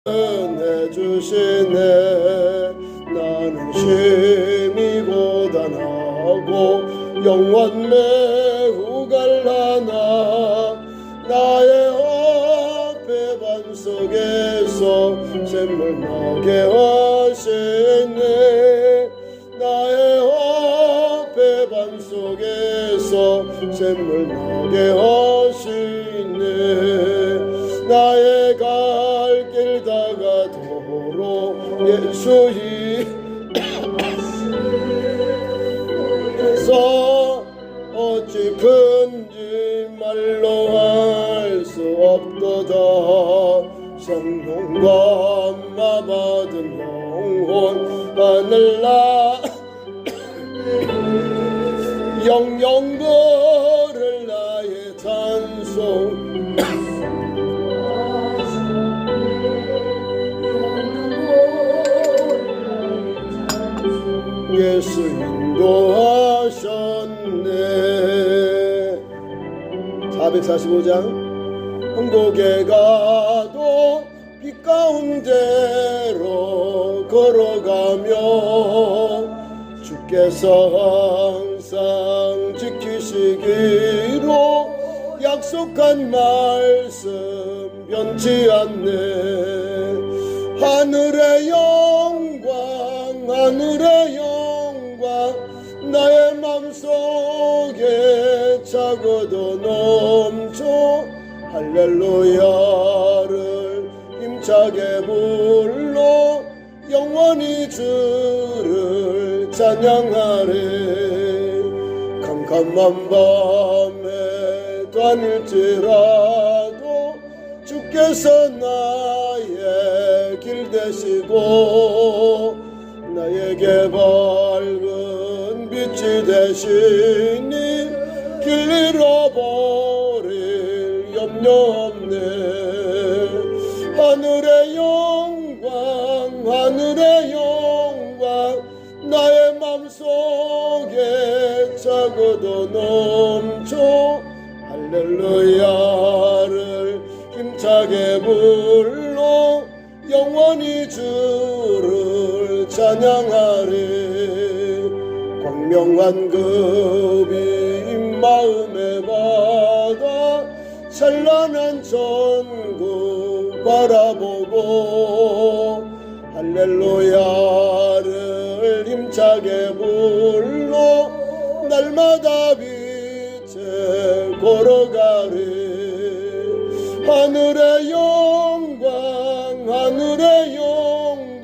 은혜 주시네. 나는 심히 고단하고 영원 매우 갈라나 나의 앞에 반석에서 샘물 나게 하시네. 나의 앞에 반석에서 샘물 나게 하시네. 나의 갈 길 다가도록 예수의 그래서 어찌 큰지 말로 할 수 없도다. 성령과 엄마 받은 영혼 하늘나 영영 걸을 나의 찬송. 예수 인도하셨네. 445장. 천국에 가도 빛 가운데로 걸어가며 주께서 항상 지키시기로 약속한 말씀 변치 않네. 하늘의 영광 하늘의 영광 나의 맘속에 차고도 넘쳐 할렐루야를 힘차게 불러 영원히 주를 찬양하리. 캄캄한 밤에 다닐지라도 주께서 나의 길 되시고 나에게 밝은 빛이 되시니 길 잃어버릴 염려 없네. 하늘의 영광 하늘의 영광 나의 맘속에 차고도 넘쳐 할렐루야를 힘차게 불러 영원히 주를 찬양하리. 광명한 그 빛 마음에 받아 찬란한 천국 바라보고 할렐루야를 힘차게 불러 날마다 빛에 걸어가리. 하늘의 영광 하늘의 영광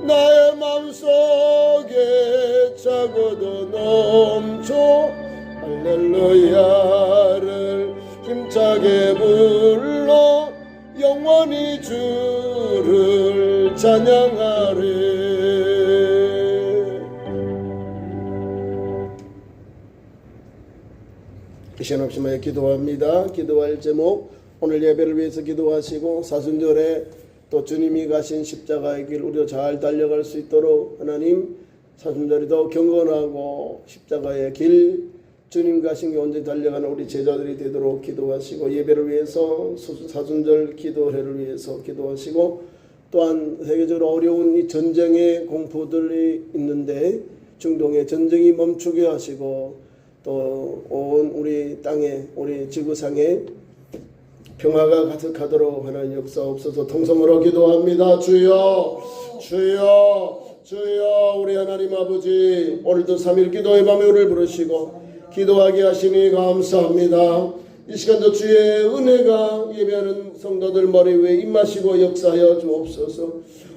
나의 맘속에 차고도 넘쳐 할렐루야를 힘차게 불러 영원히 주를 찬양하리. 시간없이 기도합니다. 기도할 제목, 오늘 예배를 위해서 기도하시고 사순절에 또 주님이 가신 십자가의 길 우리가 잘 달려갈 수 있도록 하나님 사순절이 더 경건하고 십자가의 길 주님 가신 게 언제 달려가는 우리 제자들이 되도록 기도하시고, 예배를 위해서 사순절 기도회를 위해서 기도하시고, 또한 세계적으로 어려운 이 전쟁의 공포들이 있는데 중동의 전쟁이 멈추게 하시고 또 온 우리 땅에 우리 지구상에 평화가 가득하도록 하나님 역사옵소서. 통성으로 기도합니다. 주여 주여 주여. 우리 하나님 아버지, 오늘도 3일 기도의 밤에 우리를 부르시고 기도하게 하시니 감사합니다. 이 시간도 주의 은혜가 예배하는 성도들 머리 위에 임하시고 역사하여 주옵소서.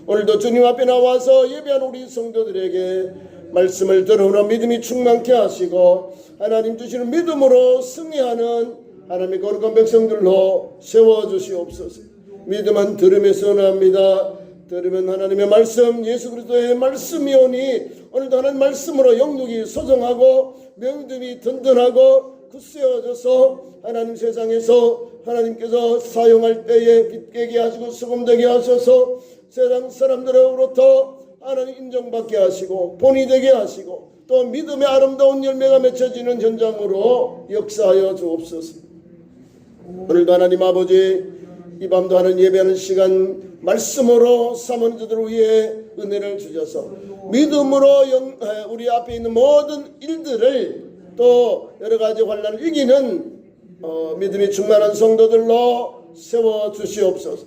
오늘도 주님 앞에 나와서 예배하는 우리 성도들에게 말씀을 들으므로 믿음이 충만케 하시고 하나님 주시는 믿음으로 승리하는 하나님의 거룩한 백성들로 세워주시옵소서. 믿음은 들음에서 납니다. 들으면 하나님의 말씀, 예수 그리스도의 말씀이오니 오늘도 하나님 말씀으로 영육이 소성하고 명등이 든든하고 굳세어져서 하나님 세상에서 하나님께서 사용할 때에 빛되게 하시고 수금되게 하셔서 세상 사람들로부터 하나님 인정받게 하시고 본이 되게 하시고 또 믿음의 아름다운 열매가 맺혀지는 현장으로 역사하여 주옵소서. 오늘도 하나님 아버지 이 밤도 하는 예배하는 시간 말씀으로 사모는 자들을 위해 은혜를 주셔서 믿음으로 우리 앞에 있는 모든 일들을 또 여러 가지 환난을 이기는 믿음이 충만한 성도들로 세워주시옵소서.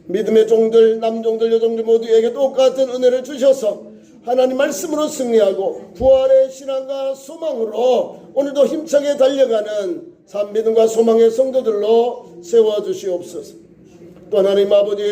믿음의 종들, 남종들, 여종들 모두에게 똑같은 은혜를 주셔서 하나님 말씀으로 승리하고 부활의 신앙과 소망으로 오늘도 힘차게 달려가는 참 믿음과 소망의 성도들로 세워주시옵소서. 또 하나님 아버지,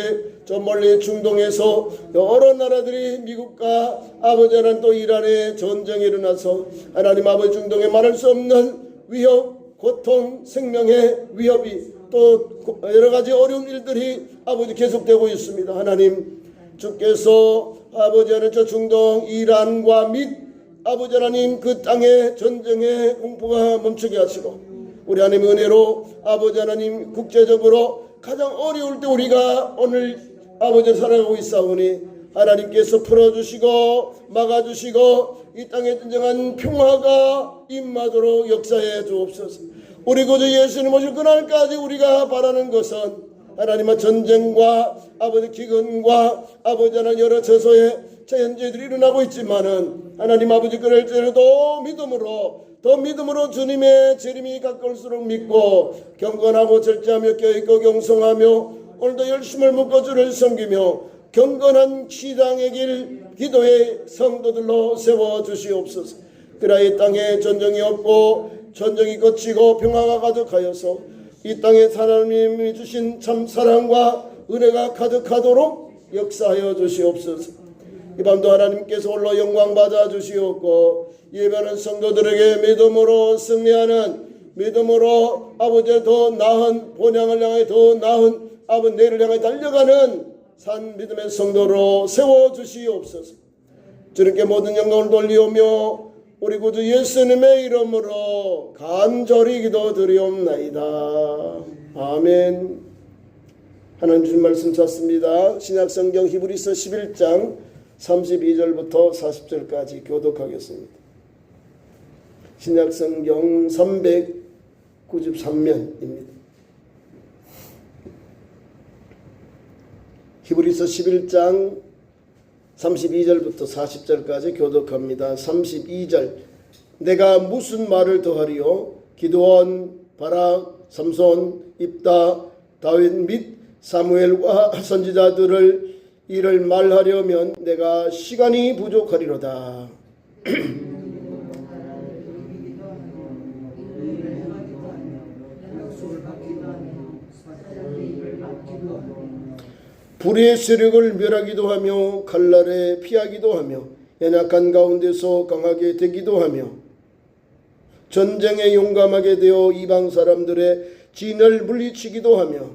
저 멀리 중동에서 여러 나라들이 미국과 아버지 하나님 또 이란의 전쟁이 일어나서 하나님 아버지 중동에 말할 수 없는 위협, 고통, 생명의 위협이 또 여러 가지 어려운 일들이 아버지 계속되고 있습니다. 하나님 주께서 아버지 하나님 저 중동 이란과 및 아버지 하나님 그 땅의 전쟁의 공포가 멈추게 하시고 우리 하나님 은혜로 아버지 하나님 국제적으로 가장 어려울 때 우리가 오늘 아버지 살아가고 있사오니 하나님께서 풀어주시고 막아주시고 이 땅에 진정한 평화가 임하도록 역사해 주옵소서. 우리 구주 예수님 오실 그날까지 우리가 바라는 것은 하나님의 전쟁과 아버지 기근과 아버지 하나님 여러 처소에 현재들이 일어나고 있지만은 하나님 아버지 그럴지라도 더 믿음으로 주님의 재림이 가까울수록 믿고 경건하고 절제하며 껴있고 경성하며 오늘도 열심을 묶어 주를 섬기며 경건한 시당의 길 기도의 성도들로 세워주시옵소서. 그러나 이 땅에 전쟁이 없고 전쟁이 거치고 평화가 가득하여서 이 땅에 하나님이 주신 참 사랑과 은혜가 가득하도록 역사하여 주시옵소서. 이 밤도 하나님께서 홀로 영광 받아 주시옵고 예배하는 성도들에게 믿음으로 승리하는 믿음으로 아버지의 더 나은 본향을 향해 더 나은 아버지 내를 향해 달려가는 산 믿음의 성도로 세워주시옵소서. 주님께 모든 영광을 돌리오며 우리 구주 예수님의 이름으로 간절히 기도드리옵나이다. 아멘. 하나님 주신 말씀 찾습니다. 신약성경 히브리서 11장 32절부터 40절까지 교독하겠습니다. 신약성경 393면입니다. 히브리서 11장 32절부터 40절까지 교독합니다. 32절 내가 무슨 말을 더하리요? 기드온, 바락, 삼손, 입다, 다윗 및 사무엘과 선지자들을 이를 말하려면 내가 시간이 부족하리로다. 불의 세력을 멸하기도 하며 칼날에 피하기도 하며 연약한 가운데서 강하게 되기도 하며 전쟁에 용감하게 되어 이방 사람들의 진을 물리치기도 하며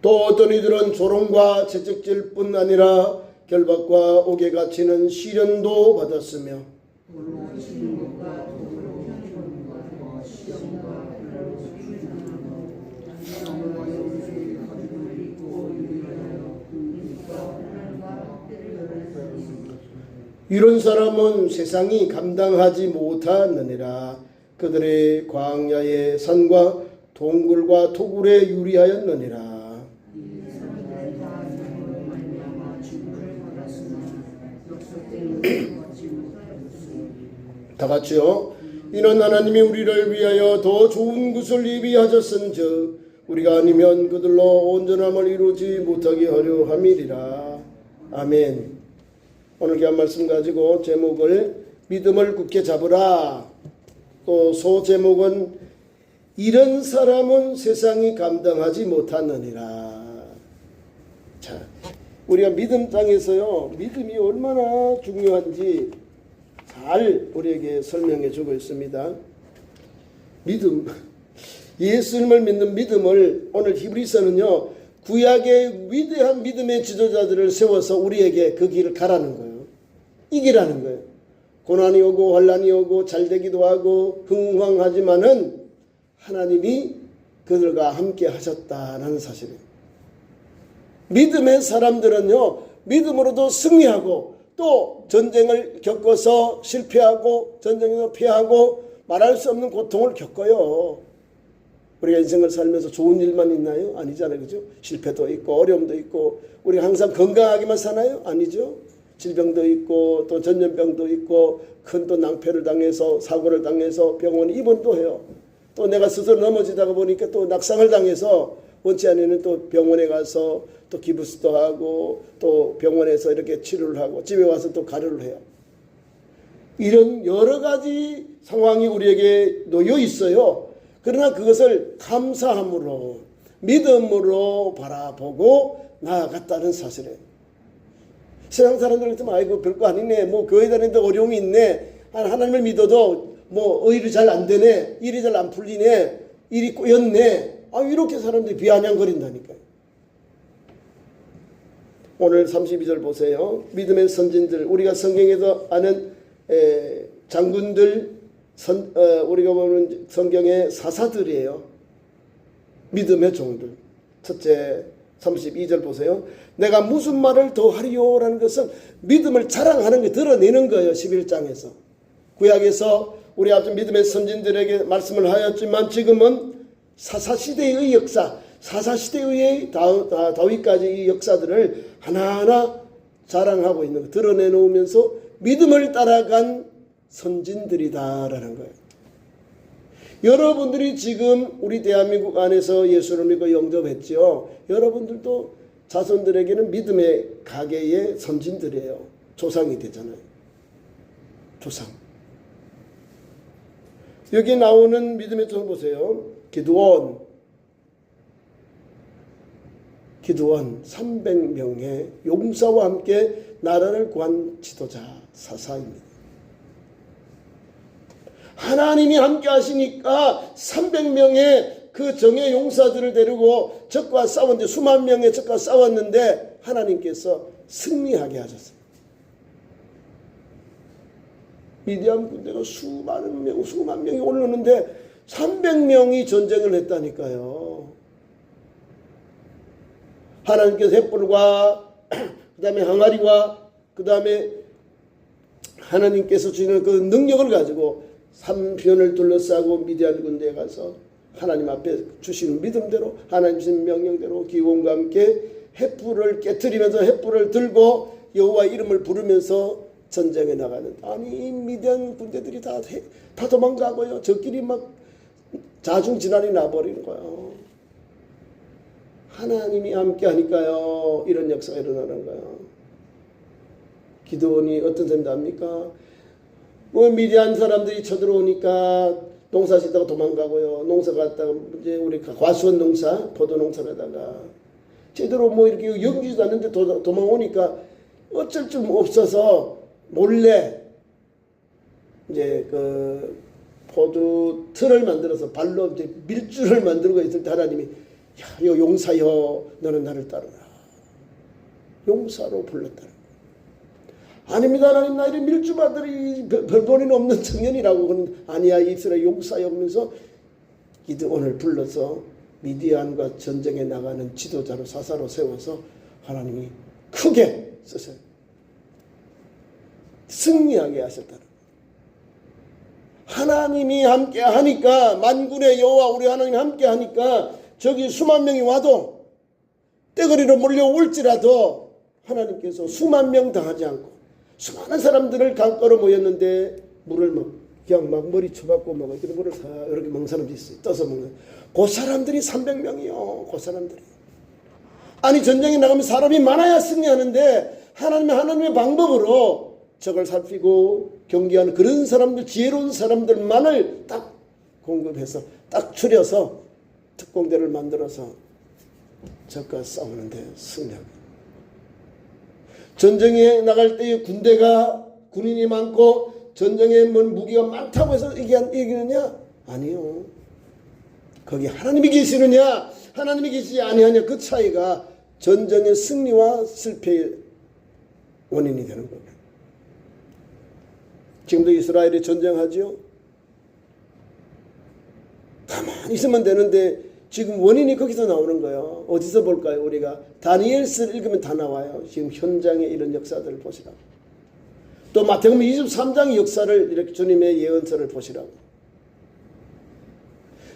또 어떤 이들은 조롱과 채찍질 뿐 아니라 결박과 옥에 갇히는 시련도 받았으며 이런 사람은 세상이 감당하지 못하느니라. 그들의 광야의 산과 동굴과 토굴에 유리하였느니라. 다 같이요. 이는 하나님이 우리를 위하여 더 좋은 것을 예비하셨은즉 우리가 아니면 그들로 온전함을 이루지 못하게 하려 함이리라. 아멘. 오늘 귀한 말씀 가지고 제목을 믿음을 굳게 잡으라. 또 소제목은 이런 사람은 세상이 감당하지 못하느니라. 자, 우리가 믿음 땅에서요, 믿음이 얼마나 중요한지 잘 우리에게 설명해 주고 있습니다. 믿음, 예수님을 믿는 믿음을 오늘 히브리서는요, 구약의 위대한 믿음의 지도자들을 세워서 우리에게 그 길을 가라는 거예요. 이기라는 거예요. 고난이 오고 환난이 오고 잘되기도 하고 흥황하지만은 하나님이 그들과 함께 하셨다는 사실이에요. 믿음의 사람들은요, 믿음으로도 승리하고 또 전쟁을 겪어서 실패하고 전쟁에서 피하고 말할 수 없는 고통을 겪어요. 우리가 인생을 살면서 좋은 일만 있나요? 아니잖아요. 그죠? 실패도 있고 어려움도 있고 우리가 항상 건강하게만 사나요? 아니죠. 질병도 있고 또 전염병도 있고 큰 또 낭패를 당해서 사고를 당해서 병원에 입원도 해요. 또 내가 스스로 넘어지다가 보니까 또 낙상을 당해서 원치 않으면 또 병원에 가서 또 기부스도 하고 또 병원에서 이렇게 치료를 하고 집에 와서 또 가료를 해요. 이런 여러 가지 상황이 우리에게 놓여 있어요. 그러나 그것을 감사함으로 믿음으로 바라보고 나아갔다는 사실이에요. 세상 사람들은 좀 아이고 별거 아니네, 뭐 교회 다니는데 어려움이 있네, 하나님을 믿어도 뭐 의일이 잘 안 되네, 일이 잘 안 풀리네, 일이 꼬였네, 이렇게 사람들이 비아냥거린다니까요. 오늘 32절 보세요. 믿음의 선진들, 우리가 성경에서 아는 장군들, 우리가 보는 성경의 사사들이에요. 믿음의 종들. 첫째 32절 보세요. 내가 무슨 말을 더 하리요라는 것은 믿음을 자랑하는 거, 드러내는 거예요. 11장에서. 구약에서 우리 앞서 믿음의 선진들에게 말씀을 하였지만 지금은 사사시대의 역사, 사사시대의 다윗까지 이 역사들을 하나하나 자랑하고 있는 거, 드러내놓으면서 믿음을 따라간 선진들이다라는 거예요. 여러분들이 지금 우리 대한민국 안에서 예수를 믿고 영접했죠. 여러분들도 자손들에게는 믿음의 가계의 선진들이에요. 조상이 되잖아요. 조상. 여기 나오는 믿음의 종 보세요. 기드온 300명의 용사와 함께 나라를 구한 지도자 사사입니다. 하나님이 함께 하시니까 300명의 그 정예 용사들을 데리고 적과 싸웠는데, 수만 명의 적과 싸웠는데 하나님께서 승리하게 하셨어요. 미디안 군대가 수만 명이 올랐는데 300명이 전쟁을 했다니까요. 하나님께서 횃불과 그 다음에 항아리와 그 다음에 하나님께서 주시는 그 능력을 가지고 3편을 둘러싸고 미디안 군대에 가서 하나님 앞에 주시는 믿음대로 하나님 주신 명령대로 기원과 함께 횃불을 깨트리면서 횃불을 들고 여호와 이름을 부르면서 전쟁에 나가는, 아니 미디안 군대들이 다 도망가고요. 저끼리 막 자중지난이 나버리는 거예요. 하나님이 함께 하니까요, 이런 역사가 일어나는 거예요. 기드온이 어떤 사람인지 압니까? 미디안 사람들이 쳐들어오니까 농사 짓다가 도망가고요. 농사 갔다가 이제 우리 과수원 농사, 포도 농사에다가 제대로 뭐 이렇게 연기지도 않는데 도망오니까 어쩔 줄 없어서 몰래 이제 그 포도 틀을 만들어서 발로 이제 밀줄을 만들고 있을 때 하나님이 야, 요 용사여, 너는 나를 따르라. 용사로 불렀다. 아닙니다, 하나님, 나 이런 밀주마들이 별본인 없는 청년이라고. 그러는, 아니야, 이스라엘 용사여 하면서 기드온을 불러서 미디안과 전쟁에 나가는 지도자로 사사로 세워서 하나님이 크게 쓰세요. 승리하게 하셨다. 하나님이 함께 하니까, 만군의 여호와 우리 하나님이 함께 하니까 저기 수만 명이 와도 떼거리로 몰려올지라도 하나님께서 수만 명 당하지 않고 수많은 사람들을 강가로 모였는데 물을 그냥 막 머리 쳐박고 막 이렇게 물을 이렇게 먹는 사람들이 있어요. 떠서 먹는. 그 사람들이 300명이요. 그 사람들이. 아니 전쟁에 나가면 사람이 많아야 승리하는데 하나님의 방법으로 적을 살피고 경계하는 그런 사람들, 지혜로운 사람들만을 딱 공급해서 딱 추려서 특공대를 만들어서 적과 싸우는데 승리하고. 전쟁에 나갈 때 군대가 군인이 많고 전쟁에 무기가 많다고 해서 이기느냐? 아니요. 거기 하나님이 계시느냐 하나님이 계시지 아니하냐, 그 차이가 전쟁의 승리와 실패의 원인이 되는 겁니다. 지금도 이스라엘이 전쟁하죠. 가만히 있으면 되는데 지금 원인이 거기서 나오는 거예요. 어디서 볼까요? 우리가 다니엘서를 읽으면 다 나와요. 지금 현장에 이런 역사들을 보시라고. 또 마태복음 23장의 역사를 이렇게 주님의 예언서를 보시라고.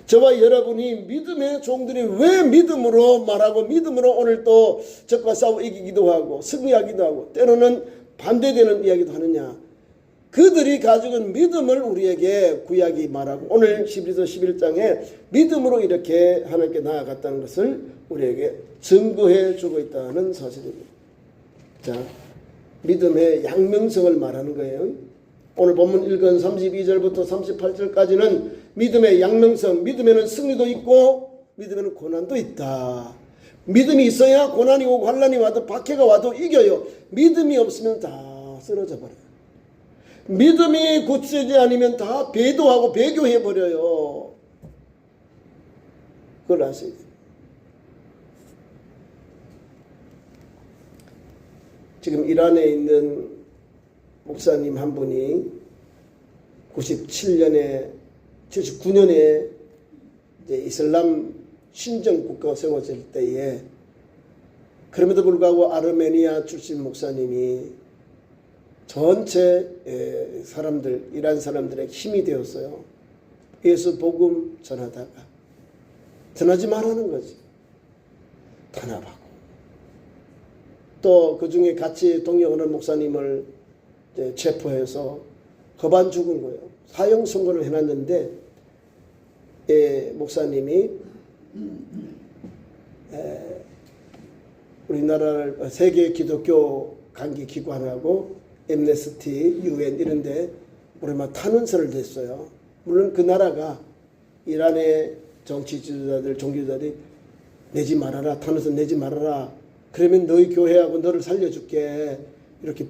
저와 여러분이 믿음의 종들이 왜 믿음으로 말하고 믿음으로 오늘 또 적과 싸워 이기기도 하고 승리하기도 하고 때로는 반대되는 이야기도 하느냐. 그들이 가지고는 믿음을 우리에게 구약이 말하고 오늘 히브리서 11장에 믿음으로 이렇게 하나님께 나아갔다는 것을 우리에게 증거해 주고 있다는 사실입니다. 자, 믿음의 양명성을 말하는 거예요. 오늘 본문 읽은 32절부터 38절까지는 믿음의 양명성, 믿음에는 승리도 있고 믿음에는 고난도 있다. 믿음이 있어야 고난이 오고 환난이 와도 박해가 와도 이겨요. 믿음이 없으면 다 쓰러져 버려요. 믿음이 굳세지 않으면 다 배도하고 배교해버려요. 그걸 아셔야 돼요. 지금 이란에 있는 목사님 한 분이 79년에 이제 이슬람 신정국가가 세워질 때에 그럼에도 불구하고 아르메니아 출신 목사님이 전체 사람들, 이란 사람들의 힘이 되었어요. 예수 복음 전하다가 전하지 말라는 거지. 탄압하고 또 그 중에 같이 동역하는 목사님을 체포해서 거반 죽은 거예요. 사형 선고를 해놨는데 목사님이 우리나라를 세계 기독교 강기 기관하고 엠네스티, UN 이런데 오랜만에 탄원서를 냈어요. 물론 그 나라가 이란의 정치 지도자들, 종교자들이 내지 말아라, 탄원서 내지 말아라. 그러면 너희 교회하고 너를 살려줄게. 이렇게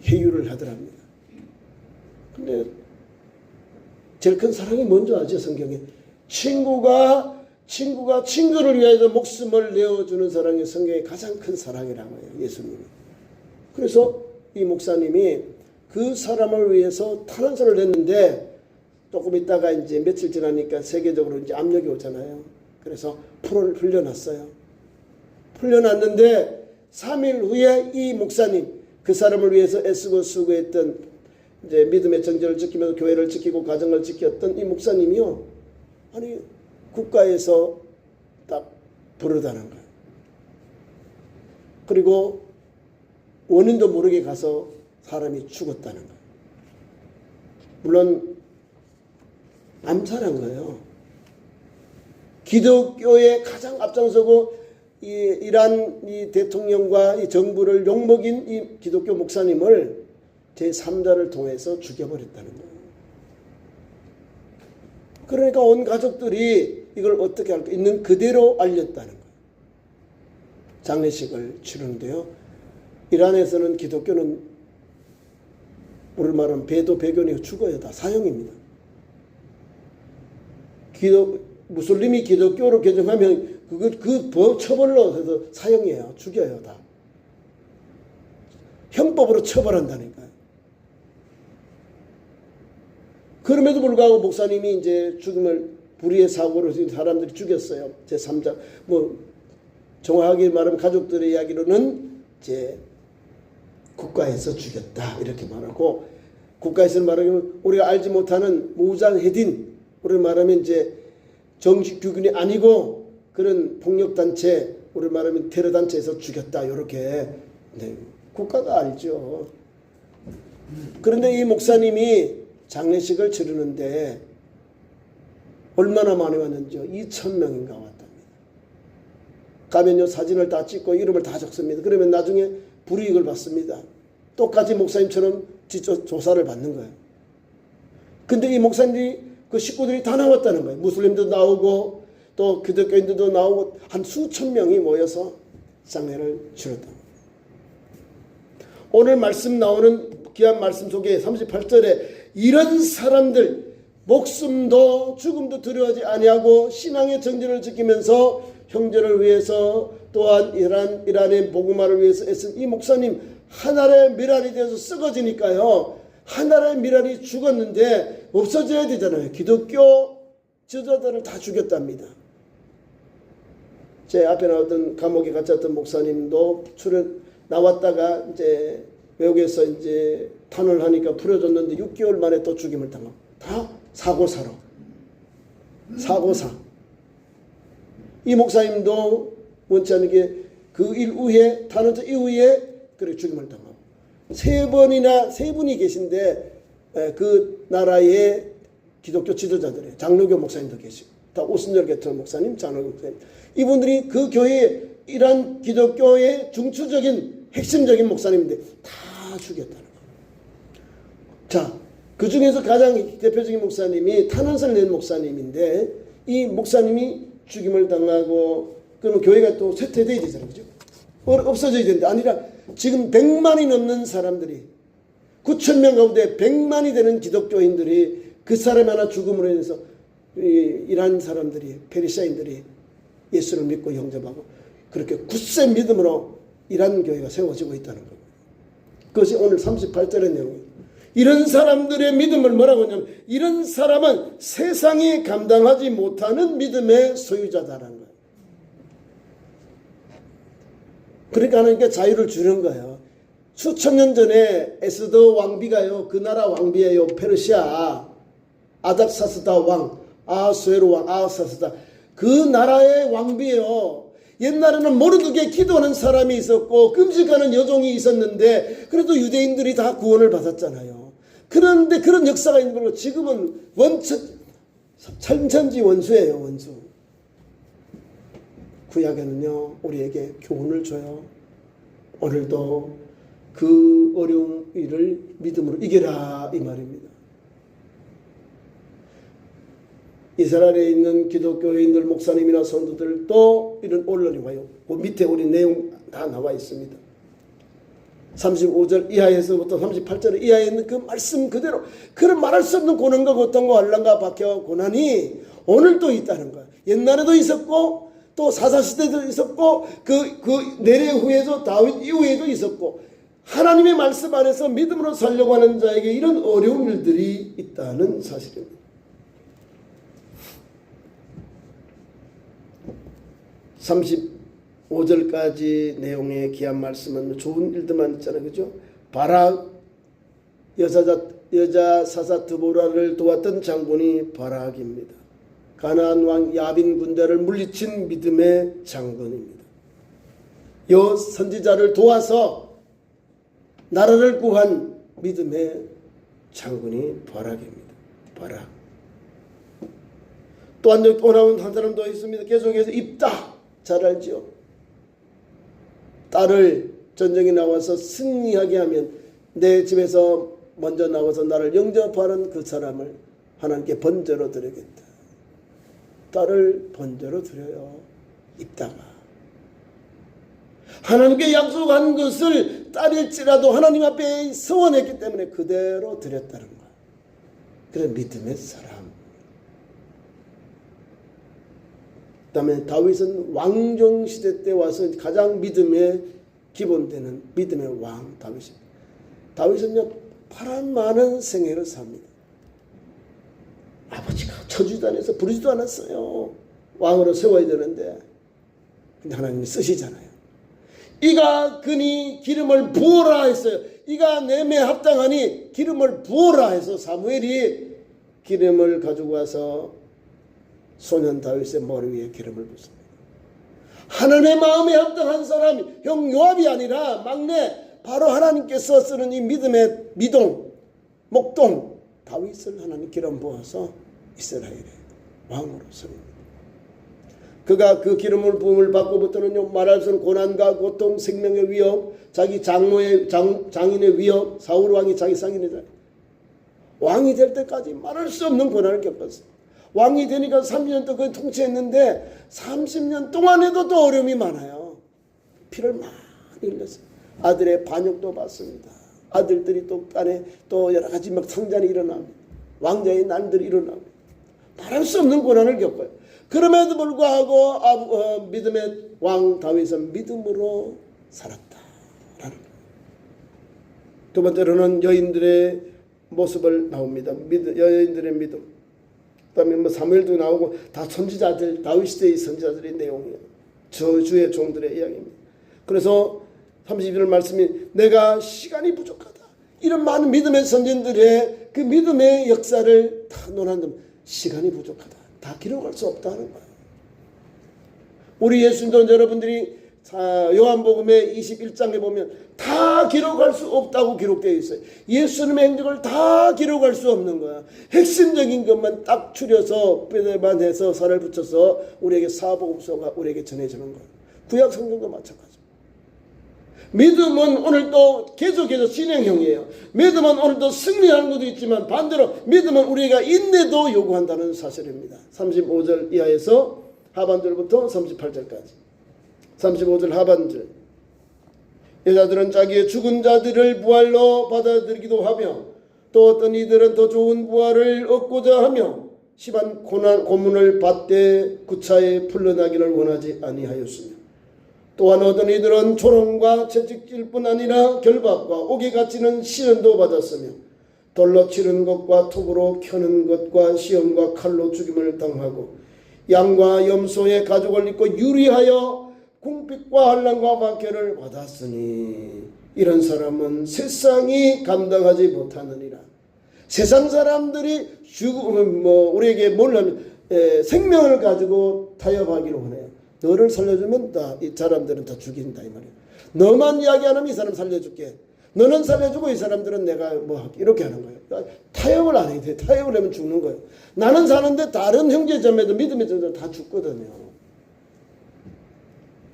회유를 하더랍니다. 근데 제일 큰 사랑이 뭔지 아죠, 성경에? 친구가 친구를 위해서 목숨을 내어주는 사랑이 성경의 가장 큰 사랑이라고 해요, 예수님이. 그래서 이 목사님이 그 사람을 위해서 탄원서를 냈는데 조금 있다가 이제 며칠 지나니까 세계적으로 이제 압력이 오잖아요. 그래서 풀려났어요. 풀려났는데 3일 후에 이 목사님, 그 사람을 위해서 애쓰고 수고했던 이제 믿음의 정절을 지키면서 교회를 지키고 가정을 지켰던 이 목사님이요. 아니 국가에서 딱 부르다는 거예요. 그리고 원인도 모르게 가서 사람이 죽었다는 거예요. 물론 암살한 거예요. 기독교에 가장 앞장서고 이 이란 이 대통령과 이 정부를 욕먹인 이 기독교 목사님을 제3자를 통해서 죽여버렸다는 거예요. 그러니까 온 가족들이 이걸 어떻게 할까 있는 그대로 알렸다는 거예요. 장례식을 치르는데요. 이란에서는 기독교는 우리 말은 배도 배교니 죽어야 다 사형입니다. 무슬림이 기독교로 개정하면 그 처벌로 해서 사형이에요. 죽여요 다. 형법으로 처벌한다니까요. 그럼에도 불구하고 목사님이 이제 죽음을 불의의 사고로 사람들이 죽였어요. 제3자 뭐 정확하게 말하면 가족들의 이야기로는 제 국가에서 죽였다 이렇게 말하고 국가에서 말하면 우리가 알지 못하는 무장해딘 우리 말하면 이제 정식 규균이 아니고 그런 폭력단체 우리 말하면 테러단체에서 죽였다 이렇게 네, 국가가 알죠. 그런데 이 목사님이 장례식을 치르는데 얼마나 많이 왔는지요? 2,000명인가 왔답니다. 가면요 사진을 다 찍고 이름을 다 적습니다. 그러면 나중에 불이익을 받습니다. 똑같이 목사님처럼 조사를 받는 거예요. 근데 이 목사님들이 그 식구들이 다 나왔다는 거예요. 무슬림도 나오고 또 기독교인들도 나오고 한 수천 명이 모여서 장례를 치렀다. 오늘 말씀 나오는 귀한 말씀 속에 38절에 이런 사람들 목숨도 죽음도 두려워하지 아니하고 신앙의 정절을 지키면서 형제를 위해서 또한 이란의 복음화를 위해서 애쓴 이 목사님 하나의 미랄이 되어서 썩어지니까요. 하나의 미랄이 죽었는데 없어져야 되잖아요. 기독교 지도자들을 다 죽였답니다. 제 앞에 나왔던 감옥에 갇혔던 목사님도 나왔다가 이제 외국에서 이제 탄원을 하니까 풀어줬는데 6개월 만에 또 죽임을 당하고 다 사고사로. 이 목사님도 원치 않게 그 일 후에 탄원 이후에 그렇게 죽임을 당하고 세 분이 계신데 그 나라의 기독교 지도자들의 장로교 목사님도 계시고 다 오순절 개통 목사님, 장로교 목사님 이분들이 그 교회의 이런 기독교의 중추적인 핵심적인 목사님인데 다 죽였다는 거예요. 자, 그 중에서 가장 대표적인 목사님이 탄원서를 낸 목사님인데 이 목사님이 죽임을 당하고 그러면 교회가 또 쇠퇴돼야 되잖아요. 그죠? 없어져야 되는데 아니라 지금 100만이 넘는 사람들이 9,000명 가운데 100만이 되는 기독교인들이 그 사람 하나 죽음으로 인해서 이란 사람들이 페르시아인들이 예수를 믿고 영접하고 그렇게 굳센 믿음으로 이란 교회가 세워지고 있다는 겁니다. 그것이 오늘 38절의 내용이에요. 이런 사람들의 믿음을 뭐라고 하냐면 이런 사람은 세상이 감당하지 못하는 믿음의 소유자다라는 거예요. 그러니까 하나님께 자유를 주는 거예요. 수천 년 전에 에스더 왕비가요. 그 나라 왕비예요. 페르시아 아닥사스다 왕, 아하수에로 왕, 아하사스다. 그 나라의 왕비예요. 옛날에는 모르드게 기도하는 사람이 있었고 금식하는 여종이 있었는데 그래도 유대인들이 다 구원을 받았잖아요. 그런데 그런 역사가 있는 걸로 지금은 천천지 원수예요. 원수. 구약에는요 우리에게 교훈을 줘요. 오늘도 그 어려운 일을 믿음으로 이겨라 이 말입니다. 이스라엘에 있는 기독교인들 목사님이나 성도들도 이런 언론이 와요. 그 밑에 우리 내용 다 나와 있습니다. 35절 이하에서부터 38절 이하에 있는 그 말씀 그대로 그런 말할 수 없는 고난과 고통과 환난과 박해와 고난이 오늘도 있다는 거야. 옛날에도 있었고 또 사사시대도 있었고 그 내래 후에도 다윗 이후에도 있었고 하나님의 말씀 안에서 믿음으로 살려고 하는 자에게 이런 어려운 일들이 있다는 사실입니다. 35절까지 내용의 귀한 말씀은 좋은 일들만 있잖아요. 그죠? 바락 여자 사사 드보라를 도왔던 장군이 바락입니다. 가나안 왕 야빈 군대를 물리친 믿음의 장군입니다. 여 선지자를 도와서 나라를 구한 믿음의 장군이 바락입니다. 바락. 또한 여기 또 나온 한 사람도 있습니다. 계속해서 입다. 잘 알지요. 딸을 전쟁에 나와서 승리하게 하면 내 집에서 먼저 나와서 나를 영접하는 그 사람을 하나님께 번제로 드리겠다. 딸을 번제로 드려요. 입다가. 하나님께 약속한 것을 딸일지라도 하나님 앞에 서원했기 때문에 그대로 드렸다는 거야. 그래 믿음의 사람. 그 다음에 다윗은 왕정시대 때 와서 가장 믿음의 기본되는 믿음의 왕 다윗입니다. 다윗은요 파란 많은 생애를 삽니다. 아버지가 쳐주지도 않아서 부르지도 않았어요. 왕으로 세워야 되는데 근데 하나님이 쓰시잖아요. 이가 그니 기름을 부어라 했어요. 이가 내매 합당하니 기름을 부어라 해서 사무엘이 기름을 가지고 와서 소년 다윗의 머리 위에 기름을 붓습니다. 하나님의 마음에 합당한 사람이 형 요압이 아니라 막내 바로 하나님께서 쓰는 이 믿음의 미동 목동 다윗을 하나님 기름 부어서 이스라엘의 왕으로 세웁니다. 그가 그 기름을 부음을 받고부터는요 말할 수 없는 고난과 고통 생명의 위협 자기 장인의 위협 사울 왕이 자기 상인이잖아요. 왕이 될 때까지 말할 수 없는 고난을 겪었어요. 왕이 되니까 30년 동안 통치했는데 30년 동안에도 또 어려움이 많아요. 피를 많이 흘렸어요. 아들의 반역도 받습니다. 아들들이 또 딴에 또 여러 가지 막 상잔이 일어납니다. 왕자의 난들이 일어납니다. 말할 수 없는 고난을 겪어요. 그럼에도 불구하고 믿음의 왕 다윗은 믿음으로 살았다라는 거예요. 두 번째로는 여인들의 모습을 나옵니다. 여인들의 믿음. 그 다음에 사무엘도 나오고 다 선지자들 다윗 시대의 선지자들의 내용이에요. 저주의 종들의 이야기입니다. 그래서 31절 말씀이 내가 시간이 부족하다. 이런 많은 믿음의 선진들의 그 믿음의 역사를 다 논한다면 시간이 부족하다. 다 기록할 수 없다는 거예요. 우리 예수님도 여러분들이 요한복음의 21장에 보면 다 기록할 수 없다고 기록되어 있어요. 예수님의 행적을 다 기록할 수 없는 거야. 핵심적인 것만 딱 추려서 뼈대만 해서 살을 붙여서 우리에게 사복음서가 우리에게 전해지는 거예요. 구약 성경도 마찬가지. 믿음은 오늘도 계속해서 진행형이에요. 믿음은 오늘도 승리하는 것도 있지만 반대로 믿음은 우리가 인내도 요구한다는 사실입니다. 35절 이하에서 하반절부터 38절까지. 35절 하반절. 여자들은 자기의 죽은 자들을 부활로 받아들이기도 하며 또 어떤 이들은 더 좋은 부활을 얻고자 하며 심한 고문을 받되 구차에 풀려나기를 원하지 아니하였으며 또한 어떤 이들은 조롱과 채찍질 뿐 아니라 결박과 옥에 갇히는 시련도 받았으며 돌로 치는 것과 톱으로 켜는 것과 시험과 칼로 죽임을 당하고 양과 염소의 가죽을 입고 유리하여 궁핍과 환난과 박해를 받았으니 이런 사람은 세상이 감당하지 못하느니라. 세상 사람들이 우리에게 뭘 하면 생명을 가지고 타협하기로 하네요. 너를 살려주면 이 사람들은 다 죽인다 이 말이에요. 너만 이야기 안 하면 이 사람 살려줄게. 너는 살려주고 이 사람들은 내가 뭐 할게. 이렇게 하는 거예요. 타협을 안 해야 돼. 타협을 하면 죽는 거예요. 나는 사는데 다른 형제자매도 믿음의 정들 다 죽거든요.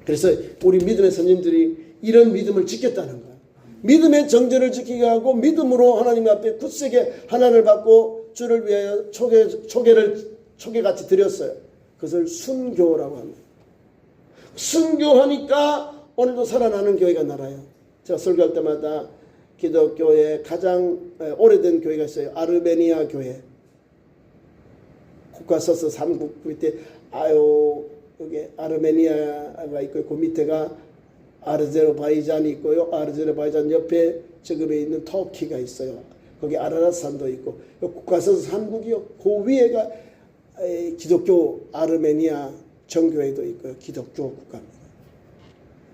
그래서 우리 믿음의 선생님들이 이런 믿음을 지켰다는 거예요. 믿음의 정절을 지키게 하고 믿음으로 하나님 앞에 굳세게 하나님을 받고 주를 위하여 초계같이 드렸어요. 그것을 순교라고 합니다. 순교하니까 오늘도 살아나는 교회가 나라요. 제가 설교할 때마다 기독교의 가장 오래된 교회가 있어요. 아르메니아 교회. 국가서서 3국 밑에 여기 아르메니아가 있고요. 그 밑에가 아르제르바이잔이 있고요. 아르제르바이잔 옆에 저급에 있는 터키가 있어요. 거기 아라랏산도 있고 국가서서 3국이요. 그 위에가 기독교 아르메니아 정교회도 있고요. 기독교 국가입니다.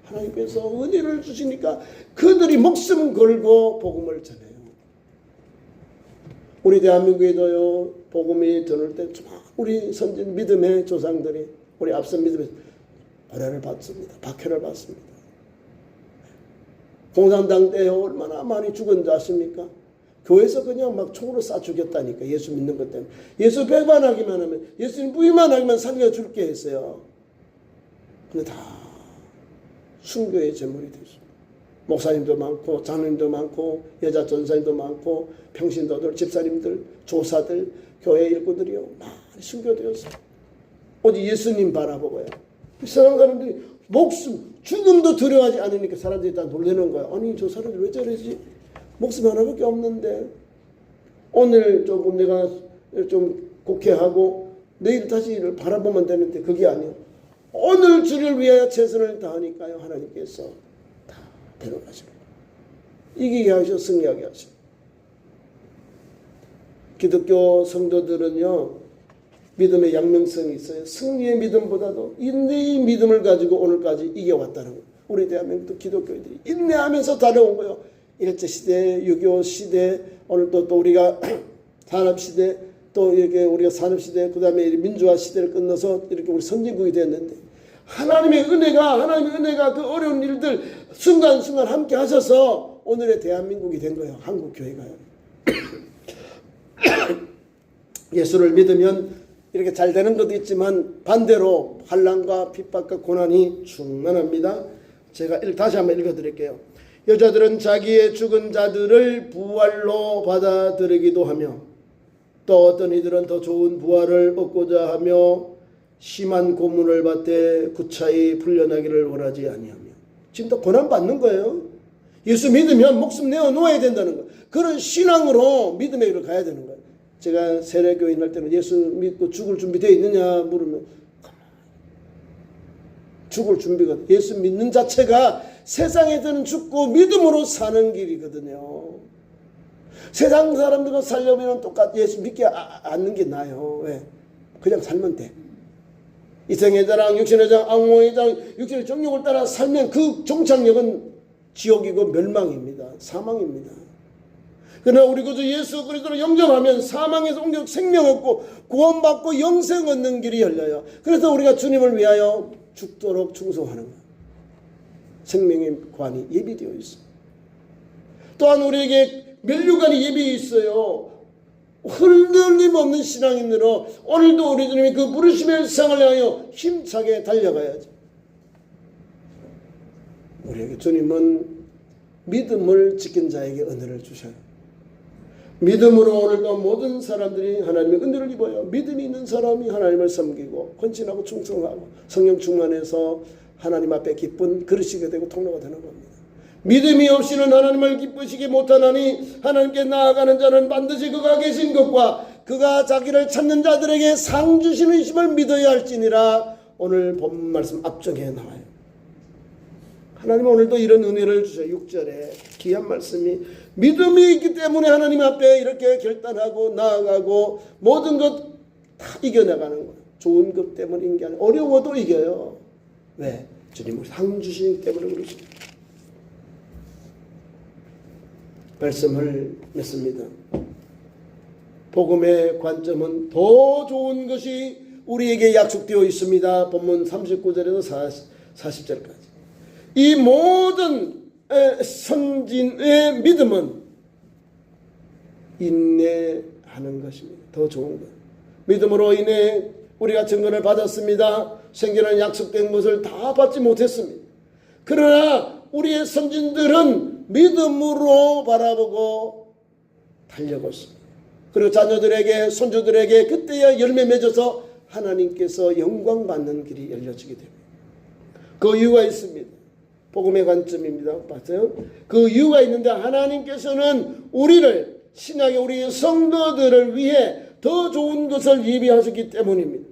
하나님께서 은혜를 주시니까 그들이 목숨 걸고 복음을 전해요. 우리 대한민국에도요. 복음이 전할 때 우리 선진 믿음의 조상들이 우리 앞선 믿음의 고난을 받습니다. 박해를 받습니다. 공산당 때 얼마나 많이 죽은 줄 아십니까? 교회에서 그냥 막 총으로 쏴 죽였다니까. 예수 믿는 것 때문에. 예수 배반하기만 하면 예수님 부인만 하기만 살려줄게 했어요. 근데 다 순교의 제물이 됐습니다. 목사님도 많고 장로님도 많고 여자 전사님도 많고 평신도들 집사님들 조사들 교회 일꾼들이요 많이 순교되었어요. 오직 예수님 바라보고요. 세상 사람들이 목숨 죽음도 두려워하지 않으니까 사람들이 다 놀라는 거야. 아니 저 사람들 왜 저러지? 목숨 하나밖에 없는데 오늘 조금 내가 좀 곡해하고 내일 다시 이를 바라보면 되는데 그게 아니에요. 오늘 주를 위하여 최선을 다하니까요. 하나님께서 다 데려가시고 이기게 하시고 승리하게 하시고 기독교 성도들은요. 믿음의 양면성이 있어요. 승리의 믿음보다도 인내의 믿음을 가지고 오늘까지 이겨왔다는 거예요. 우리 대한민국 기독교인들이 인내하면서 달려온 거예요. 일제시대, 6.25 시대, 오늘 또 우리가 산업시대, 또 이렇게 우리가 산업시대, 그 다음에 민주화 시대를 끝나서 이렇게 우리 선진국이 됐는데, 하나님의 은혜가 그 어려운 일들 순간순간 함께 하셔서 오늘의 대한민국이 된 거예요. 한국교회가요. 예수를 믿으면 이렇게 잘 되는 것도 있지만 반대로 환난과 핍박과 고난이 충만합니다. 제가 다시 한번 읽어드릴게요. 여자들은 자기의 죽은 자들을 부활로 받아들이기도 하며 또 어떤 이들은 더 좋은 부활을 얻고자 하며 심한 고문을 받되 구차히 풀려나기를 원하지 아니하며 지금 또 고난받는 거예요. 예수 믿으면 목숨 내어놓아야 된다는 거예요. 그런 신앙으로 믿음의 길을 가야 되는 거예요. 제가 세례교인 할 때는 예수 믿고 죽을 준비 되어 있느냐 물으면 죽을 준비가 예수 믿는 자체가 세상에서는 죽고 믿음으로 사는 길이거든요. 세상 사람들과 살려면 똑같이 예수 믿지 않는 게 나아요. 왜? 그냥 살면 돼. 이생의 자랑, 육신의 자랑, 악몽의 자랑, 육신의 정욕을 따라 살면 그 종착역은 지옥이고 멸망입니다. 사망입니다. 그러나 우리 구주 예수 그리스도를 영접하면 사망에서 옮겨 생명 얻고 구원받고 영생 얻는 길이 열려요. 그래서 우리가 주님을 위하여 죽도록 충성하는 것. 생명의 관이 예비되어 있습니다. 또한 우리에게 면류관이 예비 있어요. 흔들림 없는 신앙인으로 오늘도 우리 주님이 그 부르심의 생을 향하여 힘차게 달려가야죠. 우리에게 주님은 믿음을 지킨 자에게 은혜를 주셔요. 믿음으로 오늘도 모든 사람들이 하나님의 은혜를 입어요. 믿음이 있는 사람이 하나님을 섬기고 헌신하고 충성하고 성령 충만해서 하나님 앞에 기쁜 그릇이게 되고 통로가 되는 겁니다. 믿음이 없이는 하나님을 기쁘시게 못하나니 하나님께 나아가는 자는 반드시 그가 계신 것과 그가 자기를 찾는 자들에게 상 주시는 힘을 믿어야 할지니라. 오늘 본 말씀 앞쪽에 나와요. 하나님은 오늘도 이런 은혜를 주셔요. 6절에 귀한 말씀이 믿음이 있기 때문에 하나님 앞에 이렇게 결단하고 나아가고 모든 것 다 이겨나가는 거예요. 좋은 것 때문인 게 아니라 어려워도 이겨요. 왜? 주님을 상 주시기 때문에 그렇습니다. 말씀을 맺습니다. 복음의 관점은 더 좋은 것이 우리에게 약속되어 있습니다. 본문 39절에서 40절까지. 이 모든 선진의 믿음은 인내하는 것입니다. 더 좋은 것. 믿음으로 인해 우리가 증거를 받았습니다. 생기는 약속된 것을 다 받지 못했습니다. 그러나 우리의 선진들은 믿음으로 바라보고 달려갔습니다. 그리고 자녀들에게 손주들에게 그때야 열매 맺어서 하나님께서 영광 받는 길이 열려지게 됩니다. 그 이유가 있습니다. 복음의 관점입니다. 맞아요? 그 이유가 있는데 하나님께서는 우리를 신약의 우리 성도들을 위해 더 좋은 것을 예비하셨기 때문입니다.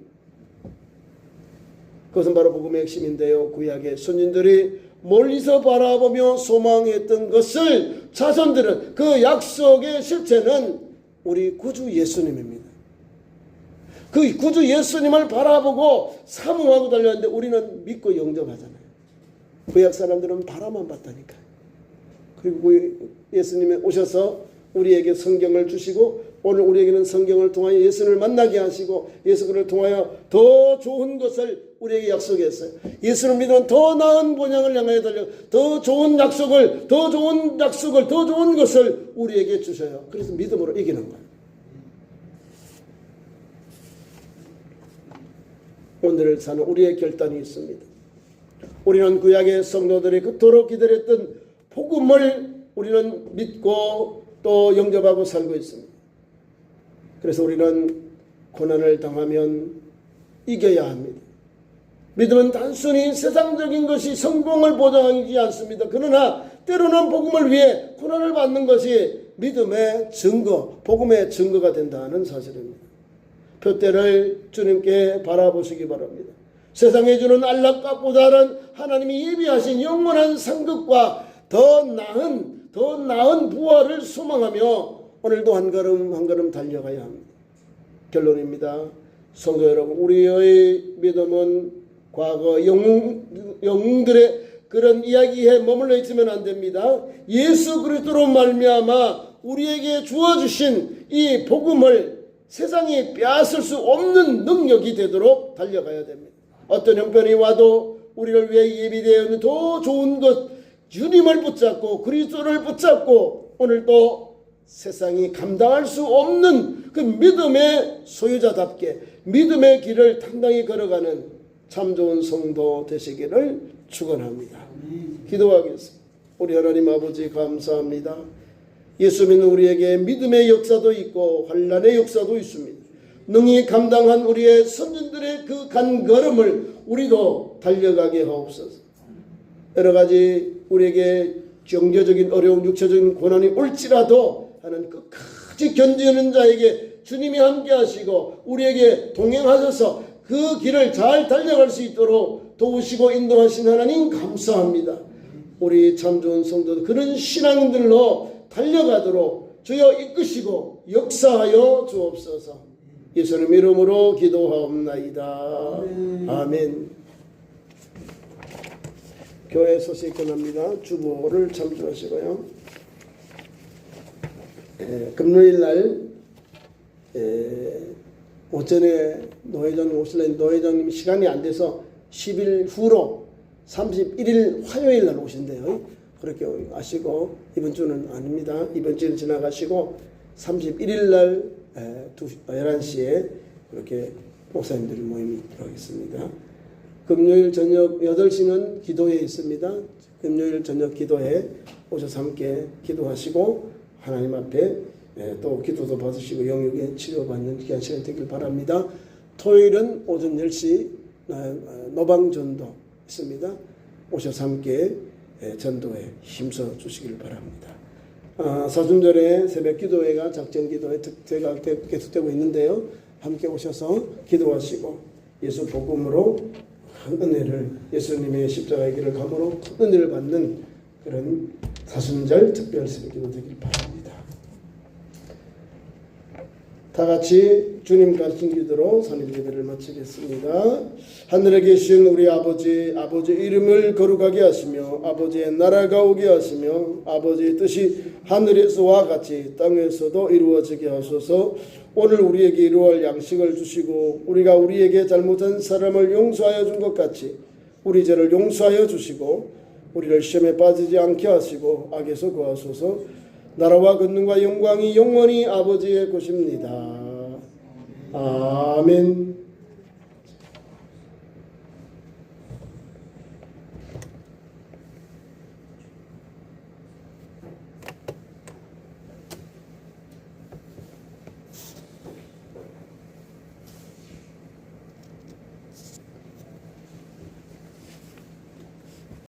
그것은 바로 복음의 핵심인데요. 구약의 선진들이 멀리서 바라보며 소망했던 것을 자손들은 그 약속의 실체는 우리 구주 예수님입니다. 그 구주 예수님을 바라보고 사모하고 달려왔는데 우리는 믿고 영접하잖아요. 구약 사람들은 바라만 봤다니까요. 그리고 예수님이 오셔서 우리에게 성경을 주시고 오늘 우리에게는 성경을 통하여 예수님을 만나게 하시고 예수를 통하여 더 좋은 것을 우리에게 약속했어요. 예수를 믿으면 더 나은 본향을 향하여 달려 더 좋은 약속을 더 좋은 것을 우리에게 주셔요. 그래서 믿음으로 이기는 거예요. 오늘을 사는 우리의 결단이 있습니다. 우리는 구약의 성도들이 그토록 기다렸던 복음을 우리는 믿고 또 영접하고 살고 있습니다. 그래서 우리는 고난을 당하면 이겨야 합니다. 믿음은 단순히 세상적인 것이 성공을 보장하지 않습니다. 그러나 때로는 복음을 위해 고난을 받는 것이 믿음의 증거, 복음의 증거가 된다는 사실입니다. 표대를 주님께 바라보시기 바랍니다. 세상에 주는 안락값보다는 하나님이 예비하신 영원한 상급과 더 나은 부활을 소망하며 오늘도 한 걸음 한 걸음 달려가야 합니다. 결론입니다. 성도 여러분, 우리의 믿음은 과거 영웅들의 그런 이야기에 머물러 있으면 안 됩니다. 예수 그리스도로 말미암아 우리에게 주어주신 이 복음을 세상이 빼앗을 수 없는 능력이 되도록 달려가야 됩니다. 어떤 형편이 와도 우리를 위해 예비되어 있는 더 좋은 것 주님을 붙잡고 그리스도를 붙잡고 오늘도 세상이 감당할 수 없는 그 믿음의 소유자답게 믿음의 길을 당당히 걸어가는 참 좋은 성도 되시기를 축원합니다. 기도하겠습니다. 우리 하나님 아버지 감사합니다. 예수 믿는 우리에게 믿음의 역사도 있고 환난의 역사도 있습니다. 능히 감당한 우리의 선진들의 그 간걸음을 우리도 달려가게 하옵소서. 여러 가지 우리에게 경제적인 어려운 육체적인 고난이 올지라도 하나님 끝까지 견디는 자에게 주님이 함께 하시고 우리에게 동행하셔서 그 길을 잘 달려갈 수 있도록 도우시고 인도하신 하나님 감사합니다. 우리 참 좋은 성도들 그런 신앙들로 달려가도록 주여 이끄시고 역사하여 주옵소서. 예수님 이름으로 기도하옵나이다. 아멘. 교회 소식 전합니다. 주보를 참조하시고요. 금요일 날 오전에 노회장 오실래 노회장님 시간이 안 돼서 10일 후로 31일 화요일 날 오신대요. 그렇게 아시고 이번 주는 아닙니다. 이번 주는 지나가시고 31일 날 11시에 그렇게 목사님들 모임이 있도록 하겠습니다. 금요일 저녁 8시는 기도회 있습니다. 금요일 저녁 기도회 오셔서 함께 기도하시고 하나님 앞에 또 기도도 받으시고 영육에 치료받는 귀한 시간 되길 바랍니다. 토요일은 오전 10시 노방전도 있습니다. 오셔서 함께 전도에 힘써 주시길 바랍니다. 사순절에 새벽 기도회가 작정 기도회 특회가 계속되고 있는데요. 함께 오셔서 기도하시고 예수 복음으로 큰 은혜를 예수님의 십자가의 길을 감으로 큰 은혜를 받는 그런 사순절 특별 새벽 기도 되길 바랍니다. 다 같이 주님 가르친 기도로 선일 예배를 마치겠습니다. 하늘에 계신 우리 아버지 이름을 거룩하게 하시며 아버지의 나라가 오게 하시며 아버지의 뜻이 하늘에서와 같이 땅에서도 이루어지게 하소서. 오늘 우리에게 이루어할 양식을 주시고 우리가 우리에게 잘못한 사람을 용서하여 준 것 같이 우리 죄를 용서하여 주시고 우리를 시험에 빠지지 않게 하시고 악에서 구하소서. 나라와 권능과 영광이 영원히 아버지의 것입니다. 아멘.